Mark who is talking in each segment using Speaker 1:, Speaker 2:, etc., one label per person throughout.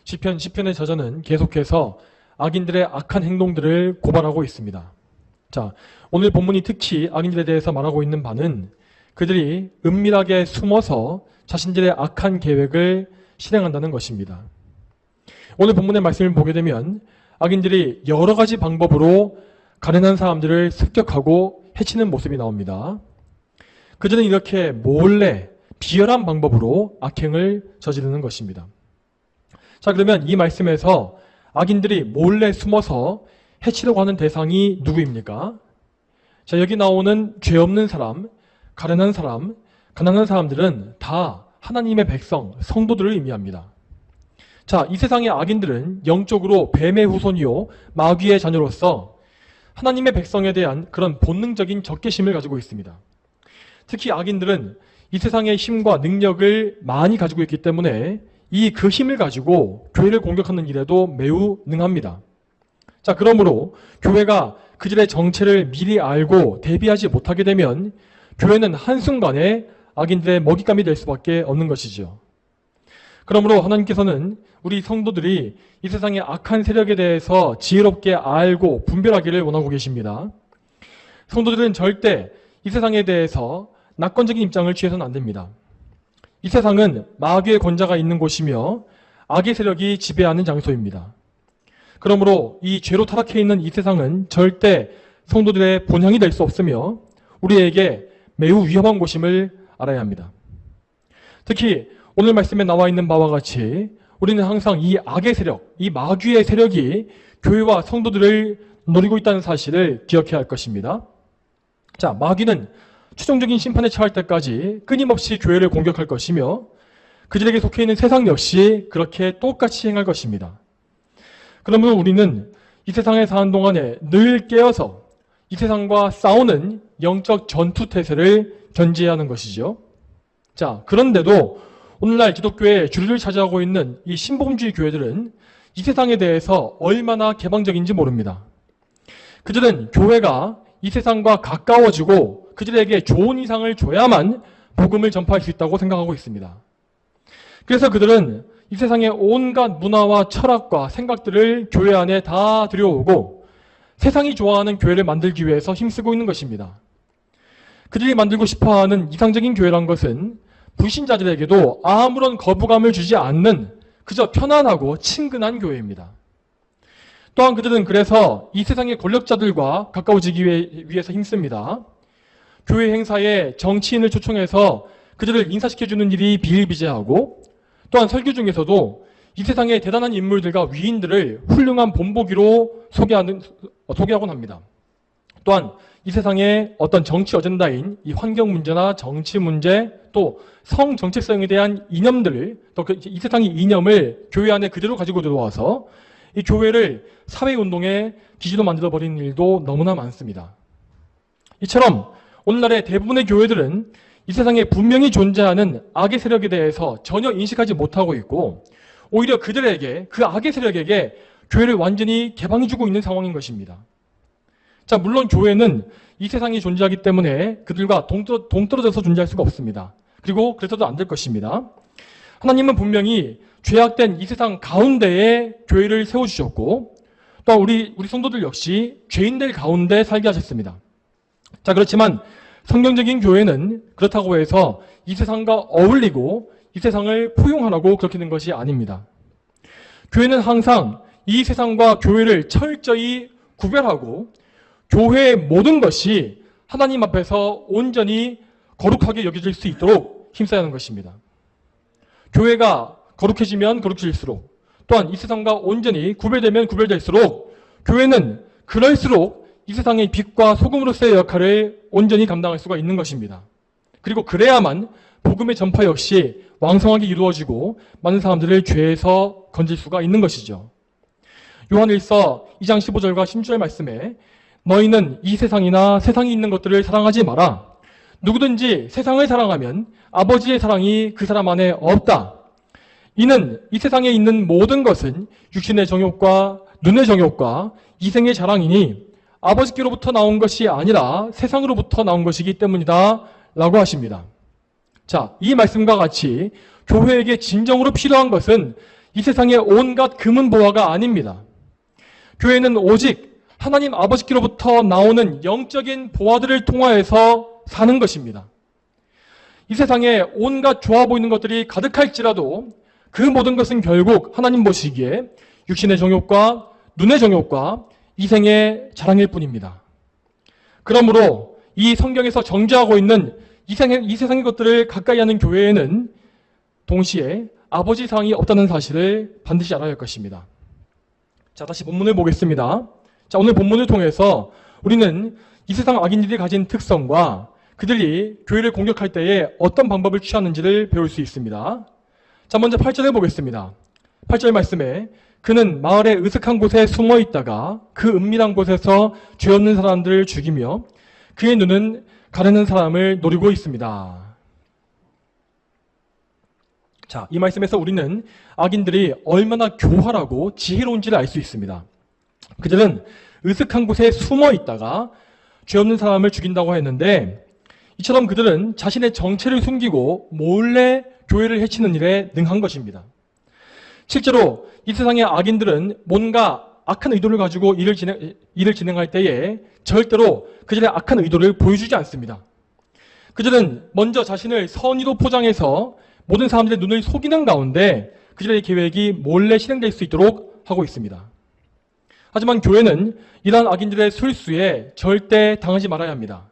Speaker 1: 시편의 저자는 계속해서 악인들의 악한 행동들을 고발하고 있습니다. 자, 오늘 본문이 특히 악인들에 대해서 말하고 있는 바는 그들이 은밀하게 숨어서 자신들의 악한 계획을 실행한다는 것입니다. 오늘 본문의 말씀을 보게 되면 악인들이 여러 가지 방법으로 가난한 사람들을 습격하고 해치는 모습이 나옵니다. 그들은 이렇게 몰래 비열한 방법으로 악행을 저지르는 것입니다. 자, 그러면 이 말씀에서 악인들이 몰래 숨어서 해치려고 하는 대상이 누구입니까? 자, 여기 나오는 죄 없는 사람, 가난한 사람, 가난한 사람들은 다 하나님의 백성, 성도들을 의미합니다. 자, 이 세상의 악인들은 영적으로 뱀의 후손이요 마귀의 자녀로서 하나님의 백성에 대한 그런 본능적인 적개심을 가지고 있습니다. 특히 악인들은 이 세상의 힘과 능력을 많이 가지고 있기 때문에 그 힘을 가지고 교회를 공격하는 일에도 매우 능합니다. 자, 그러므로 교회가 그들의 정체를 미리 알고 대비하지 못하게 되면 교회는 한순간에 악인들의 먹잇감이 될 수밖에 없는 것이죠. 그러므로 하나님께서는 우리 성도들이 이 세상의 악한 세력에 대해서 지혜롭게 알고 분별하기를 원하고 계십니다. 성도들은 절대 이 세상에 대해서 낙관적인 입장을 취해서는 안 됩니다. 이 세상은 마귀의 권자가 있는 곳이며 악의 세력이 지배하는 장소입니다. 그러므로 이 죄로 타락해 있는 이 세상은 절대 성도들의 본향이 될 수 없으며 우리에게 매우 위험한 곳임을 알아야 합니다. 특히 오늘 말씀에 나와 있는 바와 같이 우리는 항상 이 악의 세력, 이 마귀의 세력이 교회와 성도들을 노리고 있다는 사실을 기억해야 할 것입니다. 자, 마귀는 최종적인 심판에 처할 때까지 끊임없이 교회를 공격할 것이며 그들에게 속해 있는 세상 역시 그렇게 똑같이 행할 것입니다. 그러면 우리는 이 세상에 사는 동안에 늘 깨어서 이 세상과 싸우는 영적 전투태세를 견지해야 하는 것이죠. 자, 그런데도 오늘날 기독교의 주류를 차지하고 있는 이 신복음주의 교회들은 이 세상에 대해서 얼마나 개방적인지 모릅니다. 그들은 교회가 이 세상과 가까워지고 그들에게 좋은 이상을 줘야만 복음을 전파할 수 있다고 생각하고 있습니다. 그래서 그들은 이 세상의 온갖 문화와 철학과 생각들을 교회 안에 다 들여오고 세상이 좋아하는 교회를 만들기 위해서 힘쓰고 있는 것입니다. 그들이 만들고 싶어하는 이상적인 교회란 것은 불신자들에게도 아무런 거부감을 주지 않는 그저 편안하고 친근한 교회입니다. 또한 그들은 그래서 이 세상의 권력자들과 가까워지기 위해서 힘씁니다. 교회 행사에 정치인을 초청해서 그들을 인사시켜주는 일이 비일비재하고 또한 설교 중에서도 이 세상의 대단한 인물들과 위인들을 훌륭한 본보기로 소개하곤 합니다. 또한 이 세상의 어떤 정치 어젠다인 이 환경 문제나 정치 문제 또 성 정체성에 대한 이념들을 또 이 세상의 이념을 교회 안에 그대로 가지고 들어와서 이 교회를 사회운동의 기지로 만들어버리는 일도 너무나 많습니다. 이처럼 오늘날의 대부분의 교회들은 이 세상에 분명히 존재하는 악의 세력에 대해서 전혀 인식하지 못하고 있고 오히려 그들에게 그 악의 세력에게 교회를 완전히 개방해주고 있는 상황인 것입니다. 자, 물론 교회는 이 세상이 존재하기 때문에 그들과 동떨어져서 존재할 수가 없습니다. 그리고 그래서도 안 될 것입니다. 하나님은 분명히 죄악된 이 세상 가운데에 교회를 세워주셨고 또 우리 성도들 역시 죄인들 가운데 살게 하셨습니다. 자, 그렇지만 성경적인 교회는 그렇다고 해서 이 세상과 어울리고 이 세상을 포용하라고 그렇게 된 것이 아닙니다. 교회는 항상 이 세상과 교회를 철저히 구별하고 교회의 모든 것이 하나님 앞에서 온전히 거룩하게 여겨질 수 있도록 힘써야 하는 것입니다. 교회가 거룩해지면 거룩해질수록 또한 이 세상과 온전히 구별되면 구별될수록 교회는 그럴수록 이 세상의 빛과 소금으로서의 역할을 온전히 감당할 수가 있는 것입니다. 그리고 그래야만 복음의 전파 역시 왕성하게 이루어지고 많은 사람들을 죄에서 건질 수가 있는 것이죠. 요한일서 2장 15절과 16절 말씀에 너희는 이 세상이나 세상에 있는 것들을 사랑하지 마라. 누구든지 세상을 사랑하면 아버지의 사랑이 그 사람 안에 없다. 이는 이 세상에 있는 모든 것은 육신의 정욕과 눈의 정욕과 이생의 자랑이니 아버지께로부터 나온 것이 아니라 세상으로부터 나온 것이기 때문이다 라고 하십니다. 자, 이 말씀과 같이 교회에게 진정으로 필요한 것은 이 세상의 온갖 금은보화가 아닙니다. 교회는 오직 하나님 아버지께로부터 나오는 영적인 보화들을 통하여서 사는 것입니다. 이 세상에 온갖 좋아 보이는 것들이 가득할지라도 그 모든 것은 결국 하나님 보시기에 육신의 정욕과 눈의 정욕과 이생의 자랑일 뿐입니다. 그러므로 이 성경에서 정죄하고 있는 이 세상의 것들을 가까이 하는 교회에는 동시에 아버지 사랑이 없다는 사실을 반드시 알아야 할 것입니다. 자, 다시 본문을 보겠습니다. 자, 오늘 본문을 통해서 우리는 이 세상 악인들이 가진 특성과 그들이 교회를 공격할 때에 어떤 방법을 취하는지를 배울 수 있습니다. 자, 먼저 8절을 보겠습니다. 8절 말씀에 그는 마을의 으슥한 곳에 숨어 있다가 그 은밀한 곳에서 죄 없는 사람들을 죽이며 그의 눈은 가르는 사람을 노리고 있습니다. 자, 이 말씀에서 우리는 악인들이 얼마나 교활하고 지혜로운지를 알 수 있습니다. 그들은 으슥한 곳에 숨어 있다가 죄 없는 사람을 죽인다고 했는데 이처럼 그들은 자신의 정체를 숨기고 몰래 교회를 해치는 일에 능한 것입니다. 실제로 이 세상의 악인들은 뭔가 악한 의도를 가지고 일을 진행할 때에 절대로 그들의 악한 의도를 보여주지 않습니다. 그들은 먼저 자신을 선의로 포장해서 모든 사람들의 눈을 속이는 가운데 그들의 계획이 몰래 실행될 수 있도록 하고 있습니다. 하지만 교회는 이러한 악인들의 술수에 절대 당하지 말아야 합니다.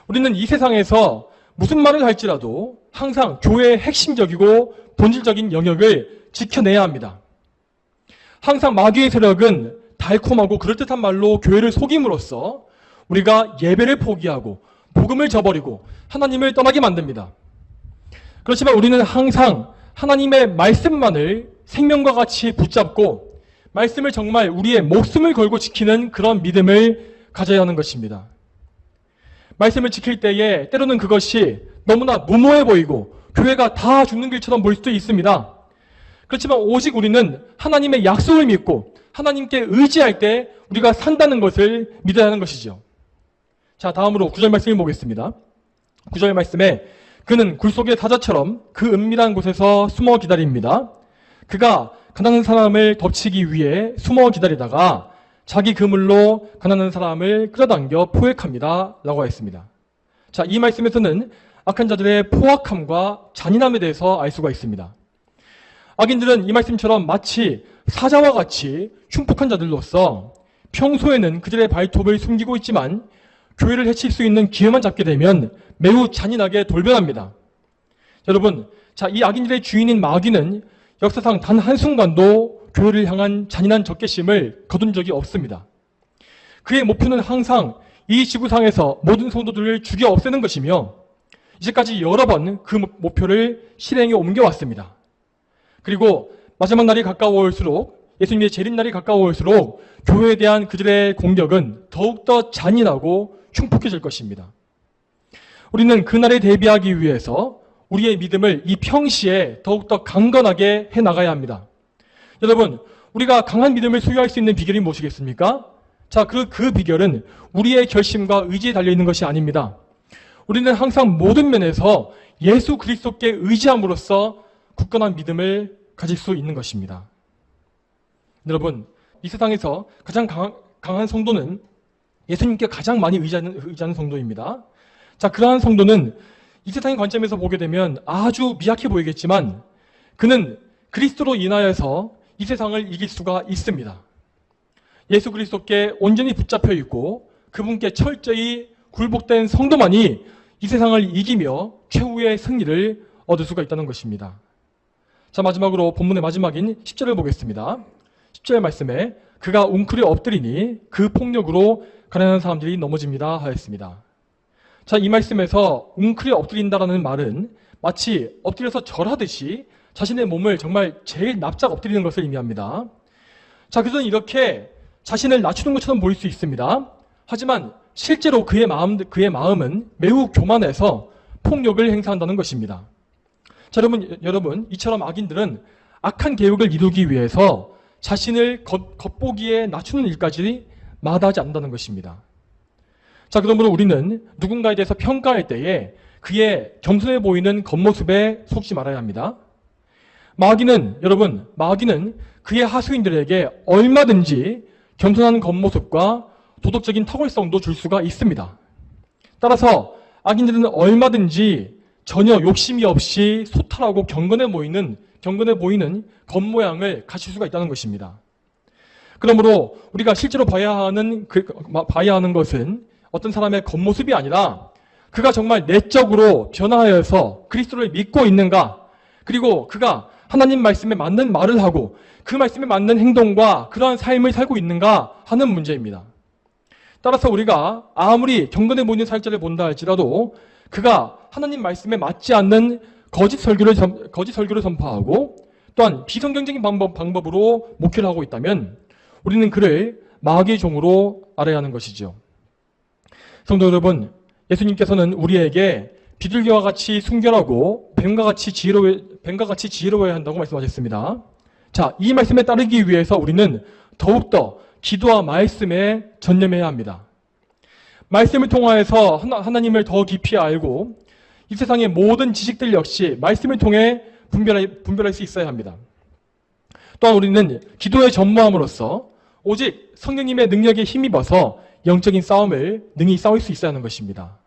Speaker 1: 우리는 이 세상에서 무슨 말을 할지라도 항상 교회의 핵심적이고 본질적인 영역을 지켜내야 합니다. 항상 마귀의 세력은 달콤하고 그럴듯한 말로 교회를 속임으로써 우리가 예배를 포기하고 복음을 저버리고 하나님을 떠나게 만듭니다. 그렇지만 우리는 항상 하나님의 말씀만을 생명과 같이 붙잡고 말씀을 정말 우리의 목숨을 걸고 지키는 그런 믿음을 가져야 하는 것입니다. 말씀을 지킬 때에 때로는 그것이 너무나 무모해 보이고 교회가 다 죽는 길처럼 보일 수도 있습니다. 그렇지만 오직 우리는 하나님의 약속을 믿고 하나님께 의지할 때 우리가 산다는 것을 믿어야 하는 것이죠. 자, 다음으로 9절 말씀을 보겠습니다. 9절 말씀에 그는 굴속의 사자처럼 그 은밀한 곳에서 숨어 기다립니다. 그가 가난한 사람을 덮치기 위해 숨어 기다리다가 자기 그물로 가난한 사람을 끌어당겨 포획합니다. 라고 했습니다. 자, 이 말씀에서는 악한 자들의 포악함과 잔인함에 대해서 알 수가 있습니다. 악인들은 이 말씀처럼 마치 사자와 같이 흉폭한 자들로서 평소에는 그들의 발톱을 숨기고 있지만 교회를 해칠 수 있는 기회만 잡게 되면 매우 잔인하게 돌변합니다. 여러분, 자, 이 악인들의 주인인 마귀는 역사상 단 한순간도 교회를 향한 잔인한 적개심을 거둔 적이 없습니다. 그의 목표는 항상 이 지구상에서 모든 성도들을 죽여 없애는 것이며 이제까지 여러 번 그 목표를 실행에 옮겨왔습니다. 그리고 마지막 날이 가까워올수록 예수님의 재림날이 가까워올수록 교회에 대한 그들의 공격은 더욱더 잔인하고 흉폭해질 것입니다. 우리는 그날에 대비하기 위해서 우리의 믿음을 이 평시에 더욱더 강건하게 해나가야 합니다. 여러분, 우리가 강한 믿음을 소유할 수 있는 비결이 무엇이겠습니까? 자, 그 비결은 우리의 결심과 의지에 달려있는 것이 아닙니다. 우리는 항상 모든 면에서 예수 그리스도께 의지함으로써 굳건한 믿음을 가질 수 있는 것입니다. 여러분, 이 세상에서 가장 강한 성도는 예수님께 가장 많이 의지하는 성도입니다. 자, 그러한 성도는 이 세상의 관점에서 보게 되면 아주 미약해 보이겠지만 그는 그리스도로 인하여서 이 세상을 이길 수가 있습니다. 예수 그리스도께 온전히 붙잡혀 있고 그분께 철저히 굴복된 성도만이 이 세상을 이기며 최후의 승리를 얻을 수가 있다는 것입니다. 자, 마지막으로 본문의 마지막인 10절을 보겠습니다. 10절 말씀에 그가 웅크려 엎드리니 그 폭력으로 가난한 사람들이 넘어집니다 하였습니다. 자, 이 말씀에서 웅크려 엎드린다라는 말은 마치 엎드려서 절하듯이 자신의 몸을 정말 제일 납작 엎드리는 것을 의미합니다. 자, 그들은 이렇게 자신을 낮추는 것처럼 보일 수 있습니다. 하지만 실제로 그의 마음은 매우 교만해서 폭력을 행사한다는 것입니다. 자, 여러분, 이처럼 악인들은 악한 계획을 이루기 위해서 자신을 겉보기에 낮추는 일까지 마다하지 않는다는 것입니다. 자, 그러므로 우리는 누군가에 대해서 평가할 때에 그의 겸손해 보이는 겉모습에 속지 말아야 합니다. 마귀는 그의 하수인들에게 얼마든지 겸손한 겉모습과 도덕적인 탁월성도 줄 수가 있습니다. 따라서 악인들은 얼마든지 전혀 욕심이 없이 소탈하고 경건해 보이는 겉모양을 갖출 수가 있다는 것입니다. 그러므로 우리가 실제로 봐야 하는 것은 어떤 사람의 겉모습이 아니라 그가 정말 내적으로 변화하여서 그리스도를 믿고 있는가, 그리고 그가 하나님 말씀에 맞는 말을 하고 그 말씀에 맞는 행동과 그러한 삶을 살고 있는가 하는 문제입니다. 따라서 우리가 아무리 경건해 보이는 사역자를 본다 할지라도 그가 하나님 말씀에 맞지 않는 거짓 설교를 선포하고 또한 비성경적인 방법으로 목회를 하고 있다면 우리는 그를 마귀의 종으로 알아야 하는 것이죠. 성도 여러분, 예수님께서는 우리에게 비둘기와 같이 순결하고 뱀과 같이 지혜로워야 한다고 말씀하셨습니다. 자, 이 말씀에 따르기 위해서 우리는 더욱더 기도와 말씀에 전념해야 합니다. 말씀을 통하여서 하나님을 더 깊이 알고 이 세상의 모든 지식들 역시 말씀을 통해 분별할 수 있어야 합니다. 또한 우리는 기도에 전무함으로써 오직 성령님의 능력에 힘입어서 영적인 싸움을 능히 싸울 수 있어야 하는 것입니다.